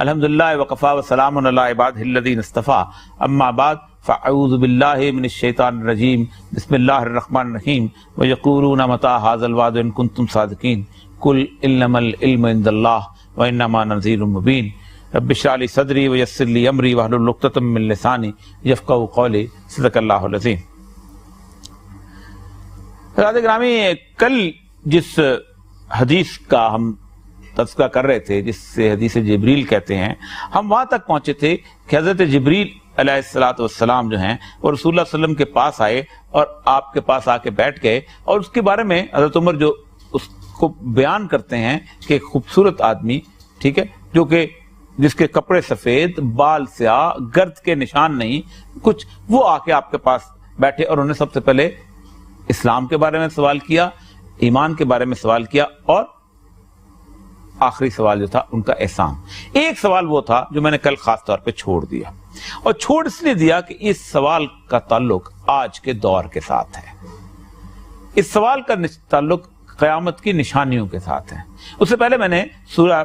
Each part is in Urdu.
الحمدللہ وکفا وسلام علی عبادہ الذین اصطفیٰ اما بعد فاعوذ باللہ من الشیطان الرجیم بسم اللہ الرحمن الرحیم ویقولون متی ھذا الوعد ان کنتم صادقین قل انما العلم عند اللہ وانما نذیر مبین رب اشرح لی صدری ویسر لی امری واحلل عقدۃ من لسانی یفقہوا قولی صدق اللہ العظیم۔ حضرات گرامی، کل جس حدیث کا ہم تذکرہ کر رہے تھے، جس سے حدیث جبریل کہتے ہیں، ہم وہاں تک پہنچے تھے کہ حضرت جبریل علیہ السلام جو ہیں وہ رسول اللہ صلی اللہ علیہ وسلم کے پاس آئے اور آپ کے پاس آ کے بیٹھ گئے، اور اس کے بارے میں حضرت عمر جو اس کو بیان کرتے ہیں کہ ایک خوبصورت آدمی، ٹھیک ہے، جو کہ جس کے کپڑے سفید، بال سیاہ، گرد کے نشان نہیں کچھ، وہ آ کے آپ کے پاس بیٹھے اور انہیں سب سے پہلے اسلام کے بارے میں سوال کیا، ایمان کے بارے میں سوال کیا، اور آخری سوال جو تھا ان کا احسان۔ ایک سوال وہ تھا جو میں نے کل خاص طور پہ چھوڑ دیا، اور چھوڑ اس لیے دیا کہ اس سوال کا تعلق آج کے دور کے ساتھ ہے، اس سوال کا تعلق قیامت کی نشانیوں کے ساتھ ہے۔ اس سے پہلے میں نے سورہ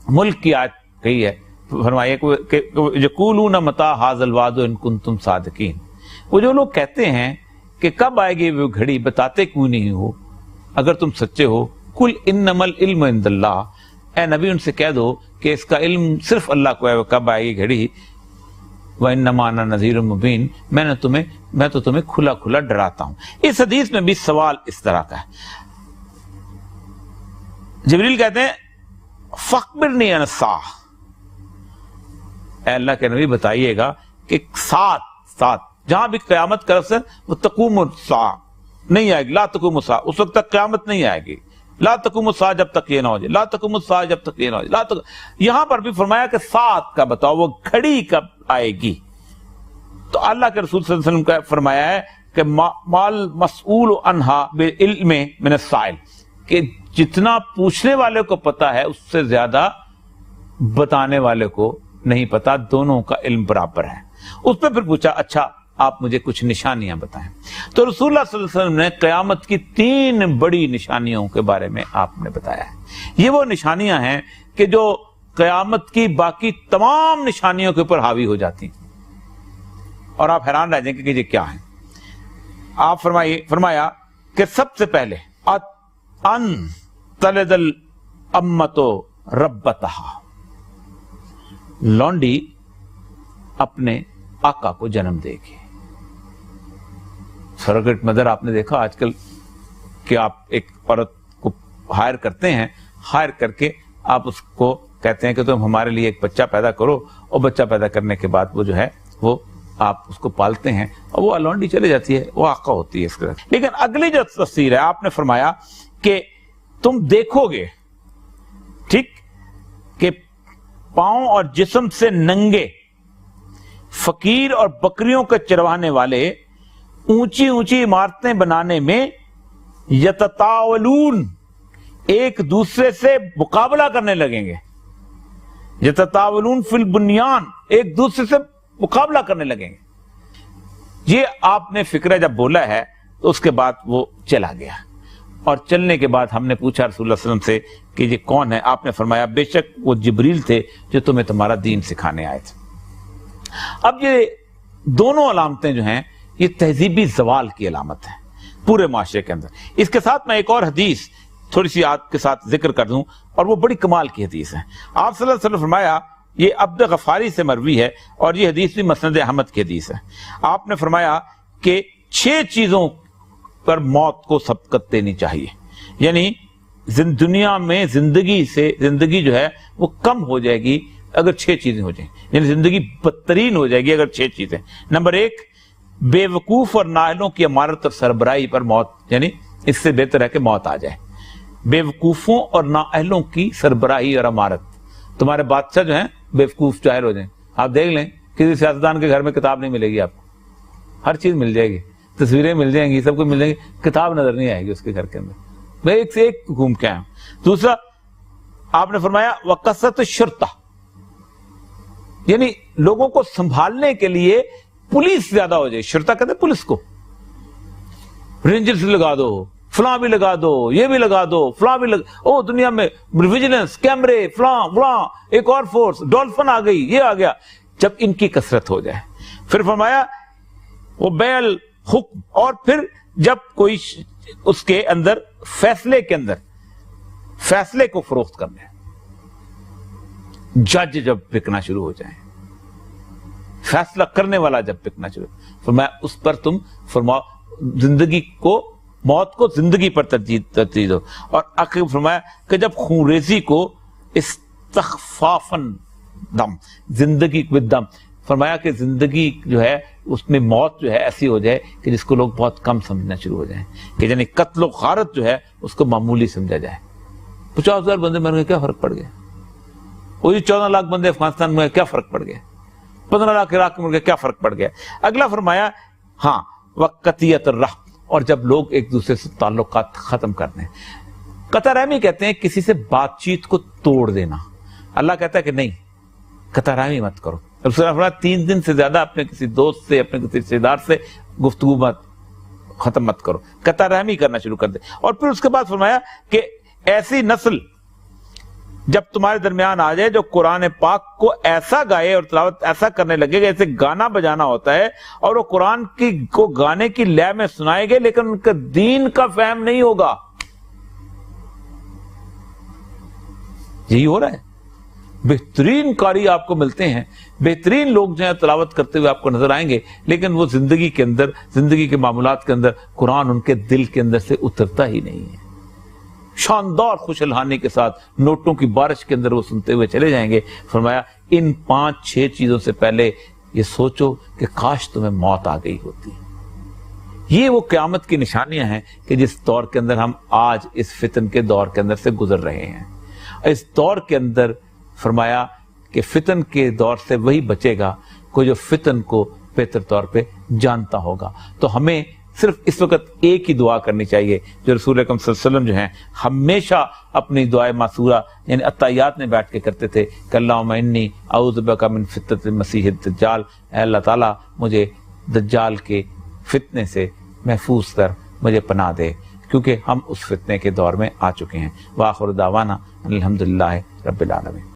ملک کی آیت کہی ہے، فرمایا کہ یقولون متی ھذا الوعد ان کنتم صادقین، وہ جو لوگ کہتے ہیں کہ کب آئے گی وہ گھڑی، بتاتے کیوں نہیں ہو اگر تم سچے ہو۔ قل انما العلم عند اللہ، اے نبی ان سے کہہ دو کہ اس کا علم صرف اللہ کو ہے، وہ کب آئے گی گھڑی۔ وانما انا نذیر مبین، میں تو تمہیں کھلا کھلا ڈراتا ہوں۔ اس حدیث میں بھی سوال اس طرح کا ہے۔ جبریل کہتے ہیں فاخبرنی عن الساعہ، اے اللہ کے نبی بتائیے گا کہ ساتھ جہاں بھی قیامت کا لفظ ہے وہ تقوم الساعہ نہیں آئے گی، لا تقوم الساعہ، اس وقت تک قیامت نہیں آئے گی، لا تقوم الساعہ جب تک یہ نہ ہو جائے، لا تقوم الساعہ جب تک یہ نہ ہو جائے، یہاں پر بھی فرمایا کہ ساتھ کا بتاؤ، وہ گھڑی کب آئے گی۔ تو اللہ کے رسول صلی اللہ علیہ وسلم کا فرمایا ہے کہ مال مسئول عنہا بعلم من السائل، کہ جتنا پوچھنے والے کو پتا ہے اس سے زیادہ بتانے والے کو نہیں پتا، دونوں کا علم برابر ہے۔ اس پہ پھر پوچھا اچھا آپ مجھے کچھ نشانیاں بتائیں، تو رسول اللہ صلی اللہ علیہ وسلم نے قیامت کی 3 بڑی نشانیوں کے بارے میں آپ نے بتایا ہے۔ یہ وہ نشانیاں ہیں کہ جو قیامت کی باقی تمام نشانیوں کے اوپر حاوی ہو جاتی ہیں، اور آپ حیران رہ جائیں کہ یہ کیا ہیں۔ آپ فرمایا کہ سب سے پہلے ان تلد الامۃ ربتہا، لونڈی اپنے آقا کو جنم دے گی۔ سروگیٹ مدر آپ نے دیکھا آج کل کہ آپ ایک عورت کو ہائر کرتے ہیں، ہائر کر کے آپ اس کو کہتے ہیں کہ تم ہمارے لیے ایک بچہ پیدا کرو، اور بچہ پیدا کرنے کے بعد وہ جو ہے وہ آپ اس کو پالتے ہیں، اور وہ لونڈی چلے جاتی ہے، وہ آقا ہوتی ہے اس کے ساتھ۔ لیکن اگلی جو تفسیر ہے آپ نے فرمایا کہ تم دیکھو گے، ٹھیک، کہ پاؤں اور جسم سے ننگے فقیر اور بکریوں کے چروانے والے اونچی اونچی عمارتیں بنانے میں یتطاولون، ایک دوسرے سے مقابلہ کرنے لگیں گے، یتطاولون فی البنیان، ایک دوسرے سے مقابلہ کرنے لگیں گے۔ یہ آپ نے فکرہ جب بولا ہے تو اس کے بعد وہ چلا گیا، اور چلنے کے بعد ہم نے پوچھا رسول اللہ صلی اللہ علیہ وسلم سے کہ یہ کون ہے؟ آپ نے فرمایا بے شک وہ جبریل تھے جو تمہیں تمہارا دین سکھانے آئے تھے۔ اب یہ دونوں علامتیں جو ہیں یہ تہذیبی زوال کی علامت ہیں پورے معاشرے کے اندر۔ اس کے ساتھ میں ایک اور حدیث تھوڑی سی آپ کے ساتھ ذکر کر دوں، اور وہ بڑی کمال کی حدیث ہے۔ آپ صلی اللہ علیہ وسلم فرمایا، یہ عبد غفاری سے مروی ہے، اور یہ حدیث بھی مسند احمد کی حدیث ہے۔ آپ نے فرمایا کہ 6 چیزوں پر موت کو سبقت دینی چاہیے، یعنی دنیا میں زندگی جو ہے وہ کم ہو جائے گی اگر 6 چیزیں ہو جائیں، یعنی زندگی بدترین ہو جائے گی اگر 6 چیزیں۔ نمبر 1، بے وقوف اور نااہلوں کی امارت اور سربراہی پر موت، یعنی اس سے بہتر ہے کہ موت آ جائے۔ بے وقوفوں اور نااہلوں کی سربراہی اور امارت، تمہارے بادشاہ جو ہیں بے وقوف جاہل ہو جائیں، آپ دیکھ لیں کسی سیاستدان کے گھر میں کتاب نہیں ملے گی آپ کو، ہر چیز مل جائے گی، تصویریں مل جائیں گی، سب کچھ مل جائیں گی، کتاب نظر نہیں آئے گی اس کے گھر کے اندر، میں ایک سے ایک گھوم کے آیا ہوں۔ دوسرا آپ نے فرمایا وکثرت الشرطہ، یعنی لوگوں کو سنبھالنے کے لیے پولیس زیادہ ہو جائے، شرطہ کہتے ہیں پولیس کو، رینجرز لگا دو، فلاں بھی لگا دو، یہ بھی لگا دو، فلاں بھی او دنیا میں ویجیلنس، کیمرے، فلاں ایک اور فورس، ڈولفن آ گئی، یہ آ گیا. جب ان کی کثرت ہو جائے پھر فرمایا وہ بیل حکم، اور پھر جب کوئی اس کے اندر فیصلے کے اندر فیصلے کو فروخت کرنے، جج جب بکنا شروع ہو جائیں، فیصلہ کرنے والا جب بکنا شروع، فرمایا اس پر تم فرماؤ زندگی کو، موت کو زندگی پر ترجیح دو. اور آخر فرمایا کہ جب خونریزی کو استخفافاً دم، زندگی بالدم، فرمایا کہ زندگی جو ہے اس میں موت جو ہے ایسی ہو جائے کہ جس کو لوگ بہت کم سمجھنا شروع ہو جائیں، کہ یعنی قتل و غارت جو ہے اس کو معمولی سمجھا جائے. 50,000 بندے مر گئے، کیا فرق پڑ گیا؟ وہی 14 لاکھ بندے افغانستان میں، کیا فرق پڑ گیا؟ 15 لاکھ عراق میں مر گئے، کیا فرق پڑ گیا؟ اگلا فرمایا ہاں وقتیت الرحم، اور جب لوگ ایک دوسرے سے تعلقات ختم کر دیں. قطع رحمی کہتے ہیں کسی سے بات چیت کو توڑ دینا. اللہ کہتا ہے کہ نہیں، قطع رحمی مت کرو. رسول اللہ 3 دن سے زیادہ اپنے کسی دوست سے، اپنے کسی رشتے دار سے گفتگو ختم مت کرو، قطع رحمی کرنا شروع کر دے. اور پھر اس کے بعد فرمایا کہ ایسی نسل جب تمہارے درمیان آ جائے جو قرآن پاک کو ایسا گائے اور تلاوت ایسا کرنے لگے گا جیسے گانا بجانا ہوتا ہے، اور وہ قرآن کو گانے کی لے میں سنائے گے لیکن ان کا دین کا فہم نہیں ہوگا. یہی ہو رہا ہے. بہترین قاری آپ کو ملتے ہیں، بہترین لوگ جو ہیں تلاوت کرتے ہوئے آپ کو نظر آئیں گے، لیکن وہ زندگی کے اندر، زندگی کے معاملات کے اندر قرآن ان کے دل کے اندر سے اترتا ہی نہیں ہے. شاندار خوش الحانی کے ساتھ نوٹوں کی بارش کے اندر وہ سنتے ہوئے چلے جائیں گے. فرمایا ان 5-6 چیزوں سے پہلے یہ سوچو کہ کاش تمہیں موت آ گئی ہوتی. یہ وہ قیامت کی نشانیاں ہیں کہ جس دور کے اندر ہم آج اس فتن کے دور کے اندر سے گزر رہے ہیں. اس دور کے اندر فرمایا کہ فتن کے دور سے وہی بچے گا کوئی جو فتن کو بہتر طور پہ جانتا ہوگا. تو ہمیں صرف اس وقت ایک ہی دعا کرنی چاہیے جو رسول اکرم صلی اللہ علیہ وسلم جو ہیں ہمیشہ اپنی دعائے معصورہ یعنی عطایات میں بیٹھ کے کرتے تھے کہ اللہم انی اعوذ بک من فتنۃ المسیح الدجال، اے اللہ تعالیٰ مجھے دجال کے فتنے سے محفوظ کر، مجھے پناہ دے، کیونکہ ہم اس فتنے کے دور میں آ چکے ہیں. وآخر دعوانا الحمدللہ رب العالمین.